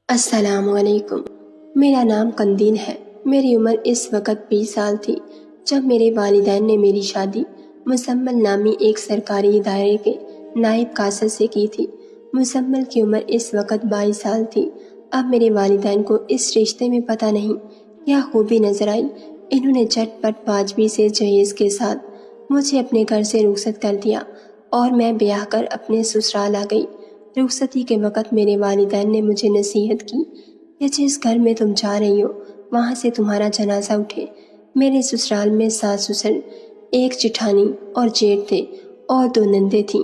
السلام علیکم۔ میرا نام قندیل ہے۔ میری عمر اس وقت 20 سال تھی جب میرے والدین نے میری شادی مزمل نامی ایک سرکاری ادارے کے نائب قاصد سے کی تھی۔ مزمل کی عمر اس وقت 22 سال تھی۔ اب میرے والدین کو اس رشتے میں پتہ نہیں کیا خوبی نظر آئی، انہوں نے جھٹ پٹ واجبی سے جہیز کے ساتھ مجھے اپنے گھر سے رخصت کر دیا اور میں بیاہ کر اپنے سسرال آ گئی۔ رخصتی کے وقت میرے والدین نے مجھے نصیحت کی کہ جس گھر میں تم جا رہی ہو وہاں سے تمہارا جنازہ اٹھے۔ میرے سسرال میں ساس سسر، ایک جٹھانی اور جیٹھ تھے اور 2 نندیں تھیں۔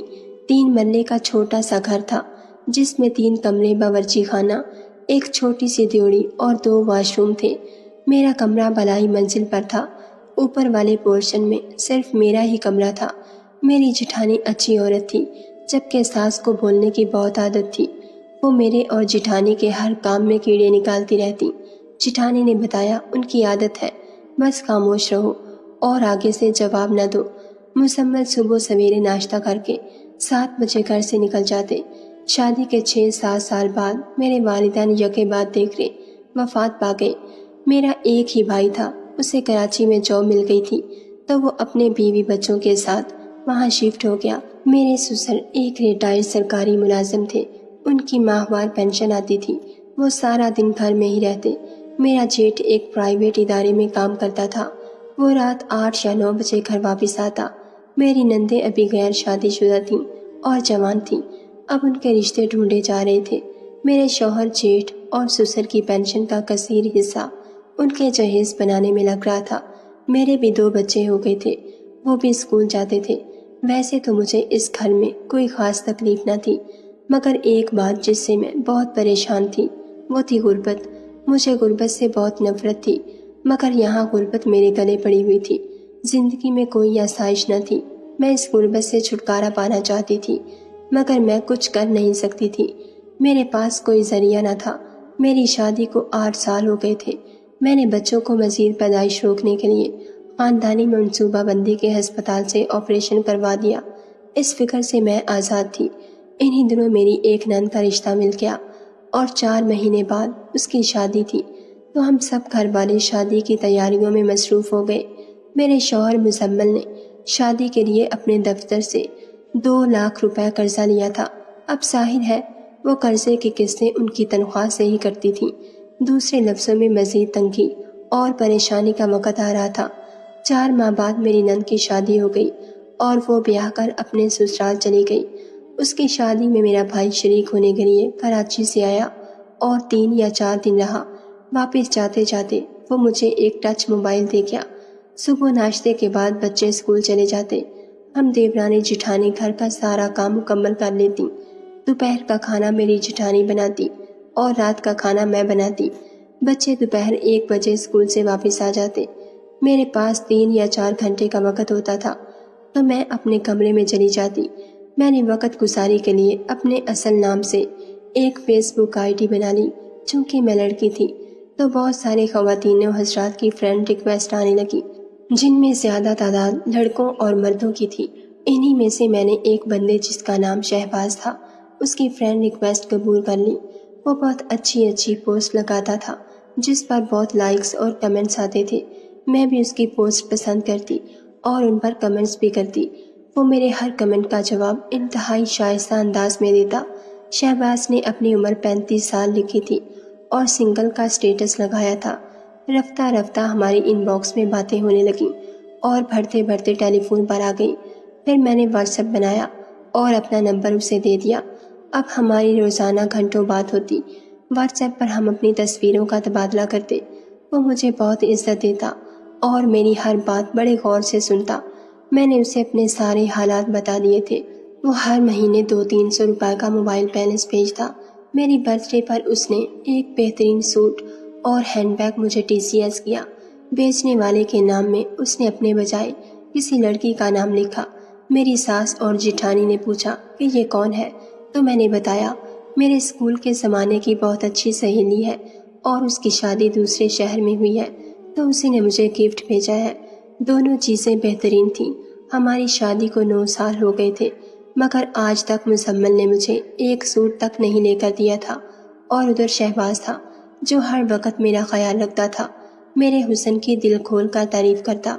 3 مرلے کا چھوٹا سا گھر تھا جس میں 3 کمرے، باورچی خانہ، ایک چھوٹی سی ڈیوڑی اور 2 واش روم تھے۔ میرا کمرہ بالائی منزل پر تھا۔ اوپر والے پورشن میں صرف میرا ہی کمرہ تھا۔ میری جٹھانی اچھی عورت تھی جبکہ ساس کو بولنے کی بہت عادت تھی۔ وہ میرے اور جٹھانی کے ہر کام میں کیڑے نکالتی رہتی۔ جٹھانی نے بتایا ان کی عادت ہے بس خاموش رہو اور آگے سے جواب نہ دو۔ مزمل صبح سویرے ناشتہ کر کے 7 بجے گھر سے نکل جاتے۔ شادی کے 6-7 سال بعد میرے والدین یکے بعد دیکھے وفات پا گئے۔ میرا ایک ہی بھائی تھا، اسے کراچی میں جاب مل گئی تھی تو وہ اپنے بیوی بچوں کے ساتھ وہاں شفٹ ہو گیا۔ میرے سسر ایک ریٹائرڈ سرکاری ملازم تھے، ان کی ماہوار پینشن آتی تھی، وہ سارا دن گھر میں ہی رہتے۔ میرا جیٹھ ایک پرائیویٹ ادارے میں کام کرتا تھا، وہ رات 8 یا 9 بجے گھر واپس آتا۔ میری نندیں ابھی غیر شادی شدہ تھیں اور جوان تھیں، اب ان کے رشتے ڈھونڈے جا رہے تھے۔ میرے شوہر، جیٹھ اور سسر کی پینشن کا کثیر حصہ ان کے جہیز بنانے میں لگ رہا تھا۔ میرے بھی 2 بچے ہو گئے تھے، وہ بھی اسکول جاتے تھے۔ ویسے تو مجھے اس گھر میں کوئی خاص تکلیف نہ تھی، مگر ایک بات جس سے میں بہت پریشان تھی وہ تھی غربت۔ مجھے غربت سے بہت نفرت تھی، مگر یہاں غربت میرے گلے پڑی ہوئی تھی۔ زندگی میں کوئی آسائش نہ تھی۔ میں اس غربت سے چھٹکارا پانا چاہتی تھی مگر میں کچھ کر نہیں سکتی تھی۔ میرے پاس کوئی ذریعہ نہ تھا۔ میری شادی کو 8 سال ہو گئے تھے۔ میں نے بچوں کو مزید پیدائش روکنے کے لیے خاندانی منصوبہ بندی کے ہسپتال سے آپریشن کروا دیا۔ اس فکر سے میں آزاد تھی۔ انہی دنوں میری ایک نند کا رشتہ مل گیا اور 4 مہینے بعد اس کی شادی تھی تو ہم سب گھر والے شادی کی تیاریوں میں مصروف ہو گئے۔ میرے شوہر مزمل نے شادی کے لیے اپنے دفتر سے 2 لاکھ روپے قرضہ لیا تھا۔ اب ظاہر ہے وہ قرضے کی قسطیں ان کی تنخواہ سے ہی کرتی تھیں۔ دوسرے لفظوں میں مزید تنگی اور پریشانی کا وقت آ رہا تھا۔ 4 ماہ بعد میری نند کی شادی ہو گئی اور وہ بیاہ کر اپنے سسرال چلی گئی۔ اس کی شادی میں میرا بھائی شریک ہونے کے لیے کراچی سے آیا اور 3 یا 4 دن رہا۔ واپس جاتے جاتے وہ مجھے ایک ٹچ موبائل دے گیا۔ صبح ناشتے کے بعد بچے اسکول چلے جاتے، ہم دیورانی جٹھانی گھر کا سارا کام مکمل کر لیتی۔ دوپہر کا کھانا میری جٹھانی بناتی اور رات کا کھانا میں بناتی۔ بچے دوپہر 1 بجے اسکول سے واپس آ جاتے۔ میرے پاس 3 یا 4 گھنٹے کا وقت ہوتا تھا تو میں اپنے کمرے میں چلی جاتی۔ میں نے وقت گزاری کے لیے اپنے اصل نام سے ایک فیس بک آئی ڈی بنا لی۔ چونکہ میں لڑکی تھی تو بہت سارے خواتین و حضرات کی فرینڈ ریکویسٹ آنے لگی، جن میں زیادہ تعداد لڑکوں اور مردوں کی تھی۔ انہی میں سے میں نے ایک بندے جس کا نام شہباز تھا، اس کی فرینڈ ریکویسٹ قبول کر لی۔ وہ بہت اچھی پوسٹ لگاتا تھا جس پر بہت لائکس اور کمنٹس آتے تھے۔ میں بھی اس کی پوسٹ پسند کرتی اور ان پر کمنٹس بھی کرتی۔ وہ میرے ہر کمنٹ کا جواب انتہائی شائستہ انداز میں دیتا۔ شہباز نے اپنی عمر 35 سال لکھی تھی اور سنگل کا سٹیٹس لگایا تھا۔ رفتہ رفتہ ہماری ان باکس میں باتیں ہونے لگیں اور بڑھتے بڑھتے ٹیلی فون پر آ گئی۔ پھر میں نے واٹس ایپ بنایا اور اپنا نمبر اسے دے دیا۔ اب ہماری روزانہ گھنٹوں بات ہوتی۔ واٹس ایپ پر ہم اپنی تصویروں کا تبادلہ کرتے۔ وہ مجھے بہت عزت دیتا اور میری ہر بات بڑے غور سے سنتا۔ میں نے اسے اپنے سارے حالات بتا دیے تھے۔ وہ ہر مہینے 200-300 روپے کا موبائل بیلنس بھیجتا۔ میری برتھ ڈے پر اس نے ایک بہترین سوٹ اور ہینڈ بیگ مجھے TCS کیا۔ بیچنے والے کے نام میں اس نے اپنے بجائے کسی لڑکی کا نام لکھا۔ میری ساس اور جٹھانی نے پوچھا کہ یہ کون ہے تو میں نے بتایا میرے اسکول کے زمانے کی بہت اچھی سہیلی ہے اور اس کی شادی دوسرے شہر میں ہوئی ہے تو اسی نے مجھے گفٹ بھیجا ہے۔ دونوں چیزیں بہترین تھیں۔ ہماری شادی کو 9 سال ہو گئے تھے مگر آج تک مزمل نے مجھے ایک سوٹ تک نہیں لے کر دیا تھا اور ادھر شہباز تھا جو ہر وقت میرا خیال رکھتا تھا، میرے حسن کی دل کھول کر تعریف کرتا۔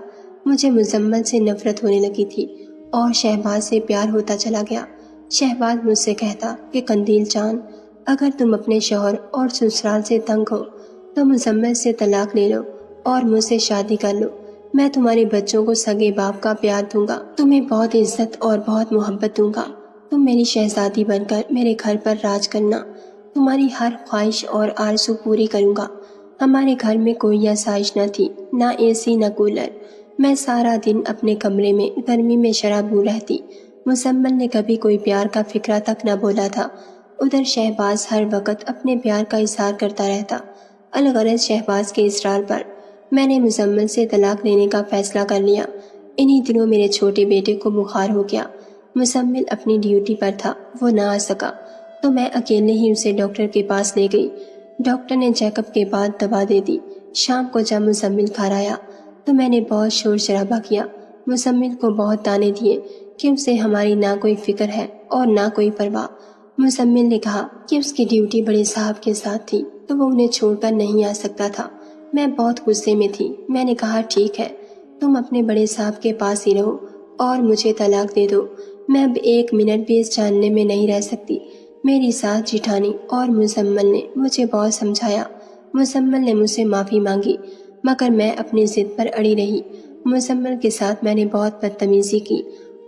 مجھے مزمل سے نفرت ہونے لگی تھی اور شہباز سے پیار ہوتا چلا گیا۔ شہباز مجھ سے کہتا کہ قندیل جان، اگر تم اپنے شوہر اور سسرال سے تنگ ہو تو مزمل سے طلاق لے لو اور مجھ سے شادی کر لو۔ میں تمہارے بچوں کو سگے باپ کا پیار دوں گا، تمہیں بہت عزت اور بہت محبت دوں گا۔ تم میری شہزادی بن کر میرے گھر پر راج کرنا، تمہاری ہر خواہش اور آرزو پوری کروں گا۔ ہمارے گھر میں کوئی آسائش نہ تھی، نہ اے سی نہ کولر۔ میں سارا دن اپنے کمرے میں گرمی میں شرابور رہتی۔ مزمل نے کبھی کوئی پیار کا فکرہ تک نہ بولا تھا۔ ادھر شہباز ہر وقت اپنے پیار کا اظہار کرتا رہتا۔ الغرض شہباز کے اصرار پر میں نے مزمل سے طلاق لینے کا فیصلہ کر لیا۔ انہی دنوں میرے چھوٹے بیٹے کو بخار ہو گیا۔ مزمل اپنی ڈیوٹی پر تھا، وہ نہ آ سکا تو میں اکیلے ہی اسے ڈاکٹر کے پاس لے گئی۔ ڈاکٹر نے چیک اپ کے بعد دوا دے دی۔ شام کو جب مزمل گھر آیا تو میں نے بہت شور شرابہ کیا، مزمل کو بہت تانے دیے کہ اسے ہماری نہ کوئی فکر ہے اور نہ کوئی پرواہ۔ مزمل نے کہا کہ اس کی ڈیوٹی بڑے صاحب کے ساتھ تھی تو وہ انہیں چھوڑ کر نہیں آ سکتا تھا۔ میں بہت غصے میں تھی۔ میں نے کہا ٹھیک ہے، تم اپنے بڑے صاحب کے پاس ہی رہو اور مجھے طلاق دے دو۔ میں اب ایک منٹ بھی اس جاننے میں نہیں رہ سکتی۔ میری ساس جٹھانی اور مزمل نے مجھے بہت سمجھایا۔ مزمل نے مجھ سے معافی مانگی مگر میں اپنی ضد پر اڑی رہی۔ مزمل کے ساتھ میں نے بہت بدتمیزی کی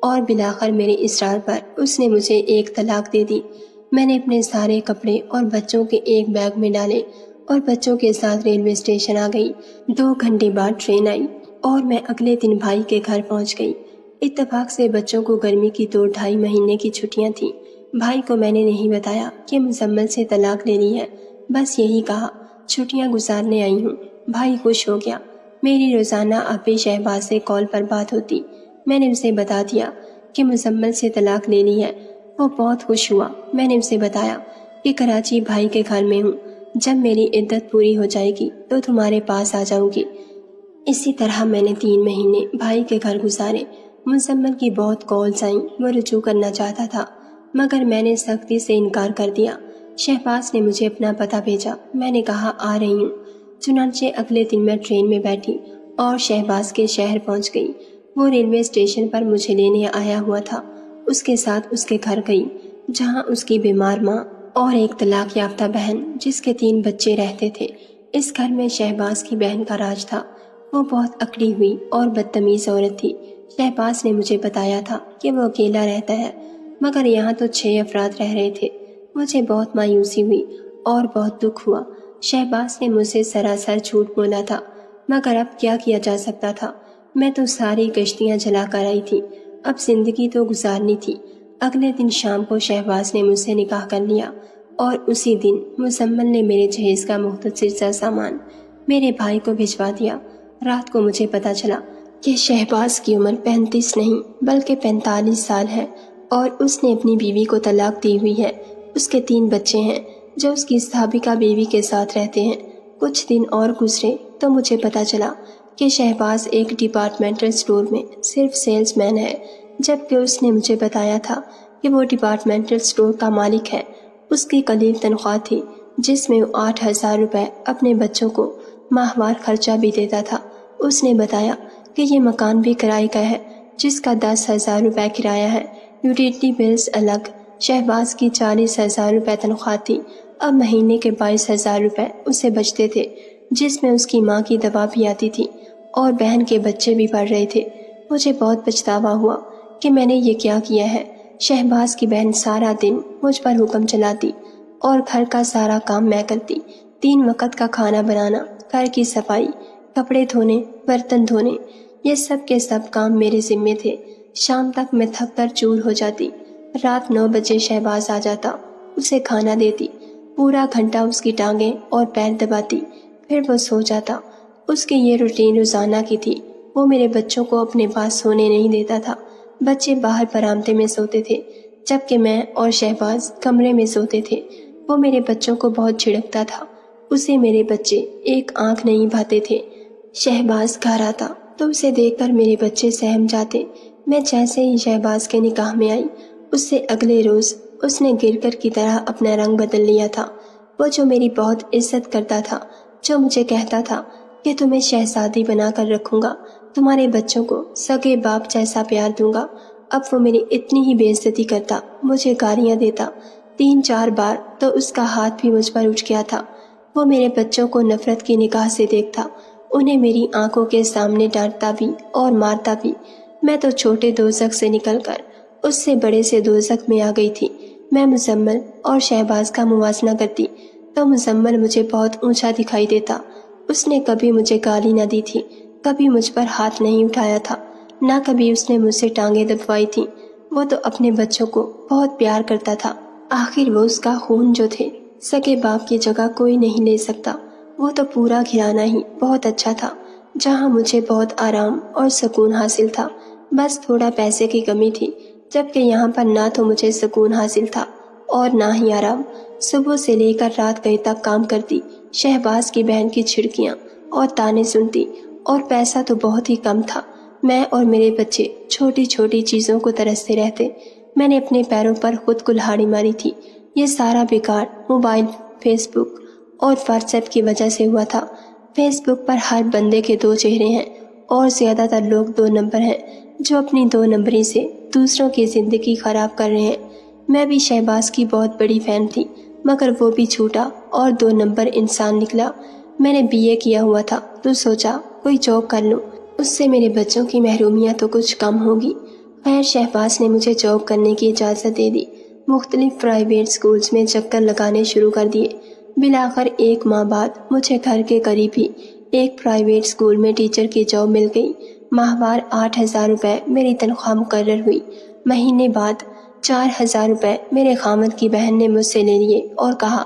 اور بالآخر میرے اصرار پر اس نے مجھے ایک طلاق دے دی۔ میں نے اپنے سارے کپڑے اور بچوں کے ایک بیگ میں ڈالے اور بچوں کے ساتھ ریلوے اسٹیشن آ گئی۔ 2 گھنٹے بعد ٹرین آئی اور میں اگلے دن بھائی کے گھر پہنچ گئی۔ اتفاق سے بچوں کو گرمی کی 2-2.5 مہینے کی چھٹیاں تھیں۔ بھائی کو میں نے نہیں بتایا کہ مزمل سے طلاق لے لی ہے، بس یہی کہا چھٹیاں گزارنے آئی ہوں۔ بھائی خوش ہو گیا۔ میری روزانہ اب بھی شہباز سے کال پر بات ہوتی۔ میں نے اسے بتا دیا کہ مزمل سے طلاق لے لی ہے۔ وہ بہت خوش ہوا۔ میں نے اسے بتایا کہ کراچی بھائی کے گھر میں ہوں، جب میری عدت پوری ہو جائے گی تو تمہارے پاس آ جاؤں گی۔ اسی طرح میں نے 3 مہینے بھائی کے گھر گزارے۔ مزمل کی بہت کالز آئیں، وہ رجوع کرنا چاہتا تھا مگر میں نے سختی سے انکار کر دیا۔ شہباز نے مجھے اپنا پتہ بھیجا۔ میں نے کہا آ رہی ہوں۔ چنانچہ اگلے دن میں ٹرین میں بیٹھی اور شہباز کے شہر پہنچ گئی۔ وہ ریلوے اسٹیشن پر مجھے لینے آیا ہوا تھا۔ اس کے ساتھ اس کے گھر گئی جہاں اس کی بیمار ماں اور ایک طلاق یافتہ بہن جس کے 3 بچے رہتے تھے۔ اس گھر میں شہباز کی بہن کا راج تھا۔ وہ بہت اکڑی ہوئی اور بدتمیز عورت تھی۔ شہباز نے مجھے بتایا تھا کہ وہ اکیلا رہتا ہے مگر یہاں تو 6 افراد رہ رہے تھے۔ مجھے بہت مایوسی ہوئی اور بہت دکھ ہوا۔ شہباز نے مجھ سے سراسر جھوٹ بولا تھا مگر اب کیا کیا جا سکتا تھا؟ میں تو ساری کشتیاں جلا کر آئی تھی، اب زندگی تو گزارنی تھی۔ اگلے دن شام کو شہباز نے مجھ سے نکاح کر لیا اور اسی دن مزمل نے میرے جہیز کا مختصر سا سامان میرے بھائی کو بھجوا دیا۔ رات کو مجھے پتا چلا کہ شہباز کی عمر 35 نہیں بلکہ 45 سال ہے اور اس نے اپنی بیوی کو طلاق دی ہوئی ہے۔ اس کے 3 بچے ہیں جو اس کی سابقہ بیوی کے ساتھ رہتے ہیں۔ کچھ دن اور گزرے تو مجھے پتا چلا کہ شہباز ایک ڈپارٹمنٹل اسٹور میں صرف سیلز مین ہے، جبکہ اس نے مجھے بتایا تھا کہ وہ ڈپارٹمنٹل اسٹور کا مالک ہے۔ اس کی قلیل تنخواہ تھی جس میں وہ 8,000 روپے اپنے بچوں کو ماہوار خرچہ بھی دیتا تھا۔ اس نے بتایا کہ یہ مکان بھی کرائے کا ہے جس کا 10,000 روپے کرایہ ہے، یوٹیلیٹی بلز الگ۔ شہباز کی 40,000 روپے تنخواہ تھی، اب مہینے کے 22,000 روپے اسے بچتے تھے جس میں اس کی ماں کی دوا بھی آتی تھی اور بہن کے بچے بھی پڑھ رہے تھے۔ مجھے بہت پچھتاوا ہوا کہ میں نے یہ کیا کیا ہے۔ شہباز کی بہن سارا دن مجھ پر حکم چلاتی اور گھر کا سارا کام میں کرتی۔ 3 وقت کا کھانا بنانا، گھر کی صفائی، کپڑے دھونے، برتن دھونے، یہ سب کے سب کام میرے ذمے تھے۔ شام تک میں تھک کر چور ہو جاتی۔ رات 9 بجے شہباز آ جاتا، اسے کھانا دیتی، پورا گھنٹہ اس کی ٹانگیں اور پیر دباتی، پھر وہ سو جاتا۔ اس کی یہ روٹین روزانہ کی تھی۔ وہ میرے بچوں کو اپنے پاس سونے نہیں دیتا تھا۔ بچے باہر برآمدے میں سوتے تھے جبکہ میں اور شہباز کمرے میں سوتے تھے۔ وہ میرے بچوں کو بہت جھڑکتا تھا، اسے میرے بچے ایک آنکھ نہیں بھاتے تھے۔ شہباز گھر آتا تو اسے دیکھ کر میرے بچے سہم جاتے۔ میں جیسے ہی شہباز کے نکاح میں آئی، اس سے اگلے روز اس نے گرگر کی طرح اپنا رنگ بدل لیا تھا۔ وہ جو میری بہت عزت کرتا تھا، جو مجھے کہتا تھا کہ تمہیں شہزادی بنا کر رکھوں گا، تمہارے بچوں کو سگے باپ جیسا پیار دوں گا، اب وہ میری اتنی ہی بے عزتی کرتا، مجھے گالیاں دیتا۔ 3-4 بار تو اس کا ہاتھ بھی مجھ پر اٹھ گیا تھا۔ وہ میرے بچوں کو نفرت کی نگاہ سے دیکھتا، انہیں میری آنکھوں کے سامنے ڈانٹتا بھی اور مارتا بھی۔ میں تو چھوٹے دوزخ سے نکل کر اس سے بڑے سے دوزخ میں آ گئی تھی۔ میں مزمل اور شہباز کا موازنہ کرتی تو مزمل مجھے بہت اونچا دکھائی دیتا۔ اس نے کبھی مجھے گالی نہ دی تھی، کبھی مجھ پر ہاتھ نہیں اٹھایا تھا، نہ کبھی اس نے مجھ سے ٹانگیں دبوائی تھیں۔ وہ تو اپنے بچوں کو بہت پیار کرتا تھا، آخر وہ اس کا خون جو تھے، سگے باپ کی جگہ کوئی نہیں لے سکتا۔ وہ تو پورا گھرانہ ہی بہت اچھا تھا، جہاں مجھے بہت آرام اور سکون حاصل تھا، بس تھوڑا پیسے کی کمی تھی، جبکہ یہاں پر نہ تو مجھے سکون حاصل تھا اور نہ ہی آرام۔ صبح سے لے کر رات گئے تک کام کرتی، شہباز کی بہن کی چھڑکیاں اور تانے سنتی، اور پیسہ تو بہت ہی کم تھا۔ میں اور میرے بچے چھوٹی چھوٹی چیزوں کو ترستے رہتے۔ میں نے اپنے پیروں پر خود کلہاڑی ماری تھی۔ یہ سارا بگاڑ موبائل، فیس بک اور واٹس ایپ کی وجہ سے ہوا تھا۔ فیس بک پر ہر بندے کے 2 چہرے ہیں، اور زیادہ تر لوگ 2 نمبر ہیں جو اپنی 2 نمبری سے دوسروں کی زندگی خراب کر رہے ہیں۔ میں بھی شہباز کی بہت بڑی فین تھی، مگر وہ بھی جھوٹا اور 2 نمبر انسان نکلا۔ میں نے BA کیا ہوا تھا تو سوچا کوئی جاب کر لوں، اس سے میرے بچوں کی محرومیاں تو کچھ کم ہوگی۔ خیر، شہباز نے مجھے جاب کرنے کی اجازت دے دی۔ مختلف پرائیویٹ سکولز میں چکر لگانے شروع کر دیے۔ بالآخر 1 ماہ بعد مجھے گھر کے قریب ہی ایک پرائیویٹ سکول میں ٹیچر کی جاب مل گئی۔ ماہوار 8,000 روپے میری تنخواہ مقرر ہوئی۔ مہینے بعد 4,000 روپے میرے خامد کی بہن نے مجھ سے لے لیے اور کہا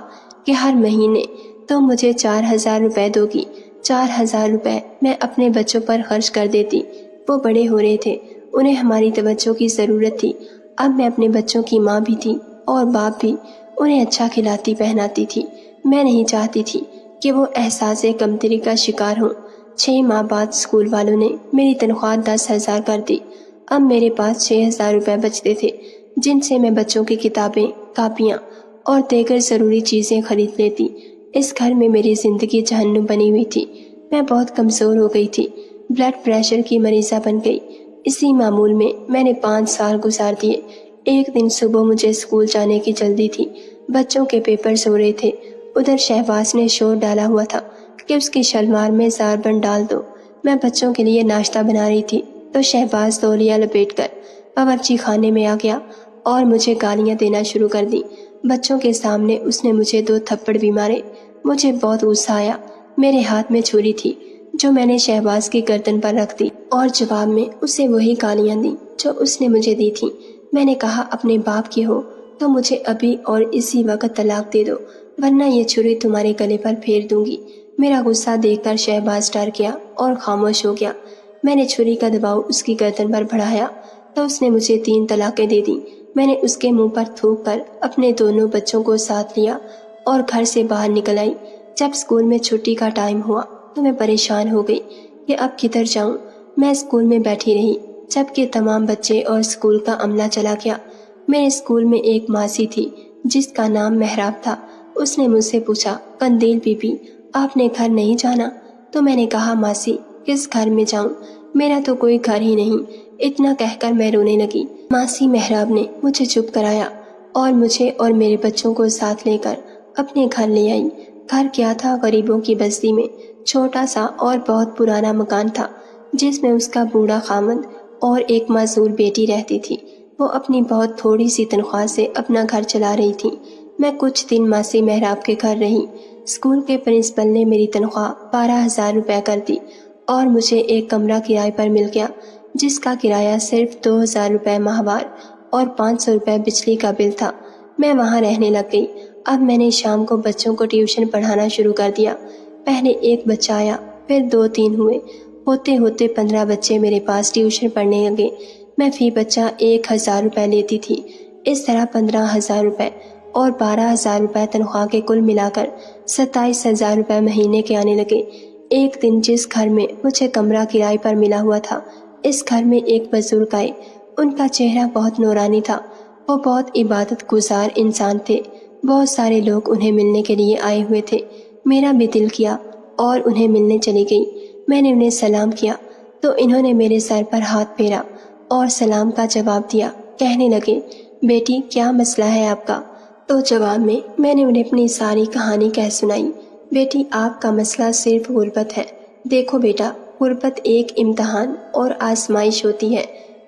کہ ہر مہینے تم مجھے 4,000 روپے دو گی۔ 4,000 روپے میں اپنے بچوں پر خرچ کر دیتی۔ وہ بڑے ہو رہے تھے، انہیں ہماری توجہ کی ضرورت تھی۔ اب میں اپنے بچوں کی ماں بھی تھی اور باپ بھی، انہیں اچھا کھلاتی پہناتی تھی۔ میں نہیں چاہتی تھی کہ وہ احساس کمتری کا شکار ہوں۔ 6 ماہ بعد اسکول والوں نے میری تنخواہ 10,000 کر دی۔ اب میرے پاس 6,000 روپے بچتے تھے، جن سے میں بچوں کی کتابیں، کاپیاں اور دیگر ضروری چیزیں خرید لیتی۔ اس گھر میں میری زندگی جہنم بنی ہوئی تھی۔ میں بہت کمزور ہو گئی تھی، بلڈ پریشر کی مریضہ بن گئی۔ اسی معمول میں میں نے 5 سال گزار دیے۔ ایک دن صبح مجھے اسکول جانے کی جلدی تھی، بچوں کے پیپرز ہو رہے تھے۔ ادھر شہباز نے شور ڈالا ہوا تھا کہ اس کی شلوار میں زاربند ڈال دو۔ میں بچوں کے لیے ناشتہ بنا رہی تھی تو شہباز تولیہ لپیٹ کر باورچی خانے میں آ گیا اور مجھے گالیاں دینا شروع کر دی۔ بچوں کے سامنے اس نے مجھے 2 تھپڑ بھی مارے۔ مجھے بہت غصہ آیا۔ میرے ہاتھ میں چھری تھی جو میں نے شہباز کی گردن پر رکھ دی اور جواب میں اسے وہی گالیاں دیں جو اس نے مجھے دی تھیں۔ میں نے کہا اپنے باپ کی ہو تو مجھے ابھی اور اسی وقت طلاق دے دو، ورنہ یہ چھری تمہارے گلے پر پھیر دوں گی۔ میرا غصہ دیکھ کر شہباز ڈر گیا اور خاموش ہو گیا۔ میں نے چھری کا دباؤ اس کی گردن پر بڑھایا تو اس نے مجھے 3 طلاقیں دے دیں۔ میں نے اس کے منہ پر تھوک کر اپنے دونوں بچوں کو ساتھ لیا اور گھر سے باہر نکل آئی۔ جب اسکول میں چھٹی کا ٹائم ہوا تو میں پریشان ہو گئی کہ اب کدھر جاؤں۔ میں اسکول میں بیٹھی رہی جبکہ تمام بچے اور اسکول کا عملہ چلا گیا۔ میرے اسکول میں ایک ماسی تھی جس کا نام محراب تھا۔ اس نے مجھ سے پوچھا، قندیل بی بی آپ نے گھر نہیں جانا؟ تو میں نے کہا ماسی کس گھر میں جاؤں، میرا تو کوئی گھر ہی نہیں۔ اتنا کہہ کر میں رونے لگی۔ ماسی محراب نے مجھے چپ کرایا اور مجھے اور میرے بچوں کو ساتھ لے کر اپنے گھر لے آئی۔ گھر کیا تھا، غریبوں کی بستی میں چھوٹا سا اور بہت پرانا مکان تھا جس میں اس کا بوڑھا خامد اور ایک معذور بیٹی رہتی تھی۔ وہ اپنی بہت تھوڑی سی تنخواہ سے اپنا گھر چلا رہی تھی۔ میں کچھ دن ماسی محراب کے گھر رہی۔ اسکول کے پرنسپل نے میری تنخواہ 12,000 روپے کر دی اور مجھے ایک کمرہ کرائے پر مل گیا جس کا کرایہ صرف 2,000 روپے ماہوار اور 500 روپے بجلی کا بل تھا۔ میں وہاں رہنے لگ گئی۔ اب میں نے شام کو بچوں کو ٹیوشن پڑھانا شروع کر دیا۔ پہلے 1 بچہ آیا، پھر 2-3 ہوئے، ہوتے ہوتے 15 بچے میرے پاس ٹیوشن پڑھنے لگے۔ میں فی بچہ 1,000 روپے لیتی تھی۔ اس طرح 15,000 روپے اور 12,000 روپے تنخواہ کے کل ملا کر 27,000 روپے مہینے کے آنے لگے۔ ایک دن جس گھر میں مجھے کمرہ کرائے پر ملا ہوا تھا، اس گھر میں ایک بزرگ آئے۔ ان کا چہرہ بہت نورانی تھا۔ وہ بہت عبادت گزار انسان تھے۔ بہت سارے لوگ انہیں ملنے کے لیے آئے ہوئے تھے۔ میرا بھی دل کیا اور انہیں ملنے چلی گئی۔ میں نے انہیں سلام کیا تو انہوں نے میرے سر پر ہاتھ پھیرا اور سلام کا جواب دیا۔ کہنے لگے، بیٹی کیا مسئلہ ہے آپ کا؟ تو جواب میں نے انہیں اپنی ساری کہانی کہہ سنائی۔ بیٹی آپ کا مسئلہ صرف غربت ہے۔ دیکھو بیٹا، غربت ایک امتحان اور آزمائش ہوتی ہے۔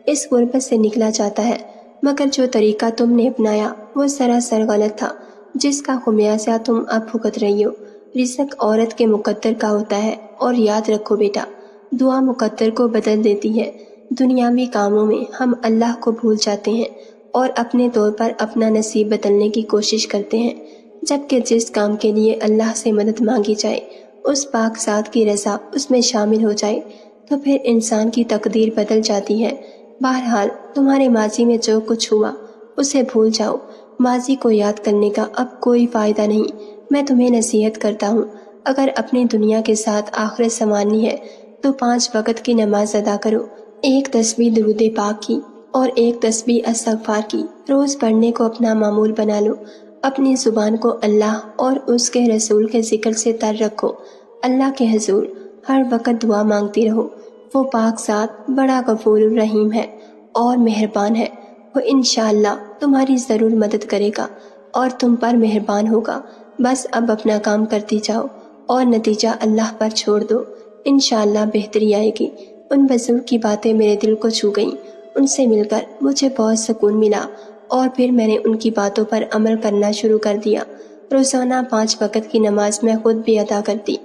اس غربت سے نکلا جاتا ہے، مگر جو طریقہ تم نے اپنایا وہ سراسر غلط تھا، جس کا خمیازہ تم اب بھگت رہی ہو۔ رزق عورت کے مقدر کا ہوتا ہے، اور یاد رکھو بیٹا، دعا مقدر کو بدل دیتی ہے۔ دنیاوی کاموں میں ہم اللہ کو بھول جاتے ہیں اور اپنے طور پر اپنا نصیب بدلنے کی کوشش کرتے ہیں، جبکہ جس کام کے لیے اللہ سے مدد مانگی جائے، اس پاک ذات کی رضا اس میں شامل ہو جائے تو پھر انسان کی تقدیر بدل جاتی ہے۔ بہرحال تمہارے ماضی میں جو کچھ ہوا اسے بھول جاؤ۔ ماضی کو یاد کرنے کا اب کوئی فائدہ نہیں۔ میں تمہیں نصیحت کرتا ہوں، اگر اپنی دنیا کے ساتھ آخرت سنوارنی ہے تو 5 وقت کی نماز ادا کرو، 1 تسبیح درود پاک کی اور 1 تسبیح استغفار کی روز پڑھنے کو اپنا معمول بنا لو۔ اپنی زبان کو اللہ اور اس کے رسول کے ذکر سے تر رکھو۔ اللہ کے حضور ہر وقت دعا مانگتی رہو۔ وہ پاک ذات بڑا غفور الرحیم ہے اور مہربان ہے۔ وہ انشاءاللہ تمہاری ضرور مدد کرے گا اور تم پر مہربان ہوگا۔ بس اب اپنا کام کرتی جاؤ اور نتیجہ اللہ پر چھوڑ دو، انشاءاللہ بہتری آئے گی۔ ان بزرگ کی باتیں میرے دل کو چھو گئیں۔ ان سے مل کر مجھے بہت سکون ملا اور پھر میں نے ان کی باتوں پر عمل کرنا شروع کر دیا۔ روزانہ 5 وقت کی نماز میں خود بھی ادا کرتی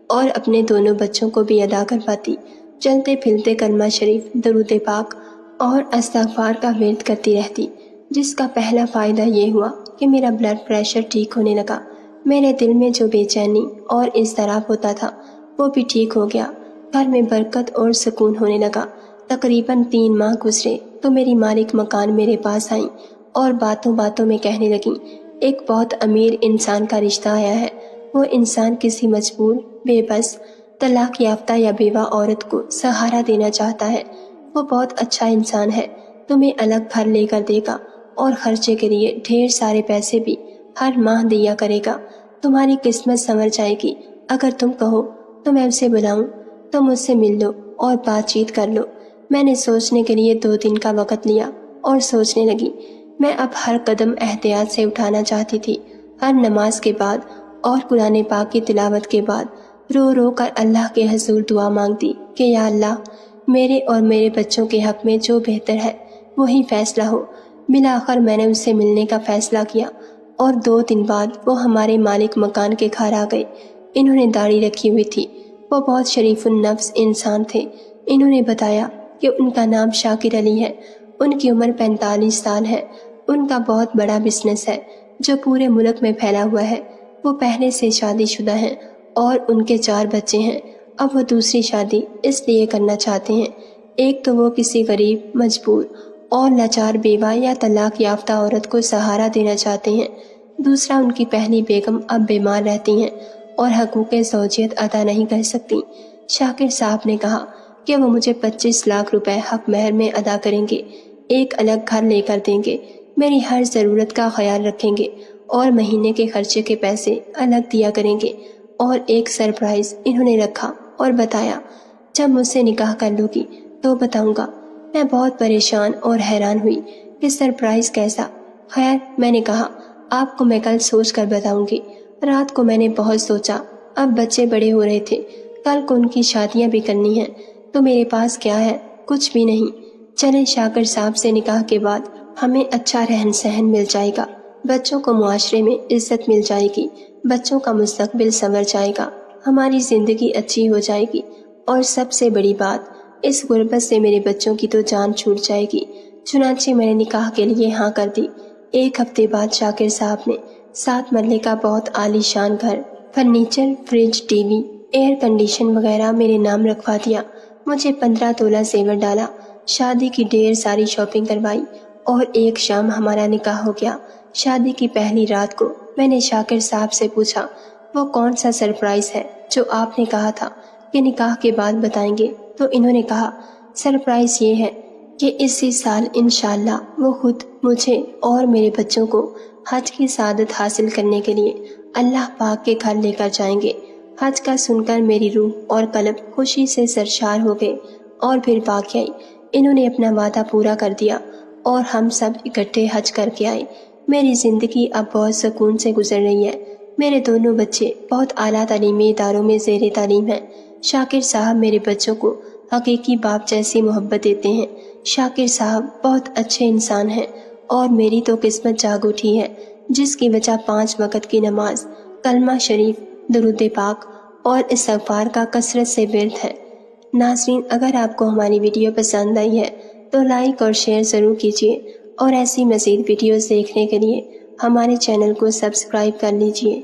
اور اپنے دونوں بچوں کو بھی ادا کرواتی۔ چلتے پھرتے کلمہ شریف، درود پاک اور استغفار کا ورد کرتی رہتی، جس کا پہلا فائدہ یہ ہوا کہ میرا بلڈ پریشر ٹھیک ہونے لگا۔ میرے دل میں جو بے چینی اور اضطراب ہوتا تھا وہ بھی ٹھیک ہو گیا۔ گھر میں برکت اور سکون ہونے لگا۔ تقریباً 3 ماہ گزرے تو میری مالک مکان میرے پاس آئیں اور باتوں باتوں میں کہنے لگیں، ایک بہت امیر انسان کا رشتہ آیا ہے۔ وہ انسان کسی مجبور، بے بس، طلاق یافتہ یا بیوہ عورت کو سہارا دینا چاہتا ہے۔ وہ بہت اچھا انسان ہے، تمہیں الگ گھر لے کر دے گا اور خرچے کے لیے ڈھیر سارے پیسے بھی ہر ماہ دیا کرے گا۔ تمہاری قسمت سنور جائے گی۔ اگر تم کہو تو میں اسے بلاؤں، تم مجھ سے مل لو اور بات چیت کر لو۔ میں نے سوچنے کے لیے 2 دن کا وقت لیا اور سوچنے لگی۔ میں اب ہر قدم احتیاط سے اٹھانا چاہتی تھی۔ ہر نماز کے بعد اور قرآن پاک کی تلاوت کے بعد رو رو کر اللہ کے حضور دعا مانگتی کہ یا اللہ، میرے اور میرے بچوں کے حق میں جو بہتر ہے وہی فیصلہ ہو۔ بالآخر میں نے اس سے ملنے کا فیصلہ کیا اور 2 دن بعد وہ ہمارے مالک مکان کے گھر آ گئے۔ انہوں نے داڑھی رکھی ہوئی تھی۔ وہ بہت شریف النفس انسان تھے۔ انہوں نے بتایا کہ ان کا نام شاکر علی ہے، ان کی عمر 45 سال ہے۔ ان کا بہت بڑا بزنس ہے جو پورے ملک میں پھیلا ہوا ہے۔ وہ پہلے سے شادی شدہ ہیں اور ان کے 4 بچے ہیں۔ اب وہ دوسری شادی اس لیے کرنا چاہتے ہیں، ایک تو وہ کسی غریب، مجبور اور لاچار بیوہ یا طلاق یافتہ عورت کو سہارا دینا چاہتے ہیں، دوسرا ان کی پہلی بیگم اب بیمار رہتی ہیں اور حقوق زوجیت ادا نہیں کر سکتی۔ شاکر صاحب نے کہا کہ وہ مجھے 25 لاکھ روپے حق مہر میں ادا کریں گے، ایک الگ گھر لے کر دیں گے، میری ہر ضرورت کا خیال رکھیں گے اور مہینے کے خرچے کے پیسے الگ دیا کریں گے، اور ایک سرپرائز انہوں نے رکھا اور بتایا، جب مجھ سے نکاح کر لو گی تو بتاؤں گا۔ میں بہت پریشان اور حیران ہوئی کہ سرپرائز کیسا؟ خیر، میں نے کہا آپ کو میں کل سوچ کر بتاؤں گی۔ رات کو میں نے بہت سوچا، اب بچے بڑے ہو رہے تھے، کل کو ان کی شادیاں بھی کرنی ہیں، تو میرے پاس کیا ہے؟ کچھ بھی نہیں۔ چلیں، شاکر صاحب سے نکاح کے بعد ہمیں اچھا رہن سہن مل جائے گا، بچوں کو معاشرے میں عزت مل جائے گی، بچوں کا مستقبل سنور جائے گا، ہماری زندگی اچھی ہو جائے گی، اور سب سے بڑی بات، اس غربت سے میرے بچوں کی تو جان چھوٹ جائے گی۔ چنانچہ میں نے نکاح کے لیے ہاں کر دی۔ 1 ہفتے بعد شاکر صاحب نے 7 مرلے کا بہت عالی شان گھر، furniture, fridge, T V, air condition وغیرہ میرے نام رکھوا دیا۔ مجھے 15 تولہ زیور ڈالا، شادی کی ڈھیر ساری شاپنگ کروائی اور ایک شام ہمارا نکاح ہو گیا۔ شادی کی پہلی رات کو میں نے شاکر صاحب سے پوچھا، وہ کون سا سرپرائز ہے جو آپ نے کہا تھا کہ نکاح کے بعد بتائیں گے؟ تو انہوں نے کہا، سرپرائز یہ ہے کہ اسی سال انشاءاللہ وہ خود مجھے اور میرے بچوں کو حج کی سعادت حاصل کرنے کے لیے اللہ پاک کے گھر لے کر جائیں گے۔ حج کا سن کر میری روح اور قلب خوشی سے سرشار ہو گئے، اور پھر واقعی انہوں نے اپنا وعدہ پورا کر دیا اور ہم سب اکٹھے حج کر کے آئے۔ میری زندگی اب بہت سکون سے گزر رہی ہے۔ میرے دونوں بچے بہت اعلیٰ تعلیمی اداروں میں زیر تعلیم ہیں۔ شاکر صاحب میرے بچوں کو حقیقی باپ جیسی محبت دیتے ہیں۔ شاکر صاحب بہت اچھے انسان ہیں، اور میری تو قسمت جاگ اٹھی ہے، جس کی وجہ 5 وقت کی نماز، کلمہ شریف، درود پاک اور استغفار کا کثرت سے ورد ہے۔ ناظرین، اگر آپ کو ہماری ویڈیو پسند آئی ہے تو لائک اور شیئر ضرور کیجیے، اور ایسی مزید ویڈیوز دیکھنے کے لیے ہمارے چینل کو سبسکرائب کر لیجیے۔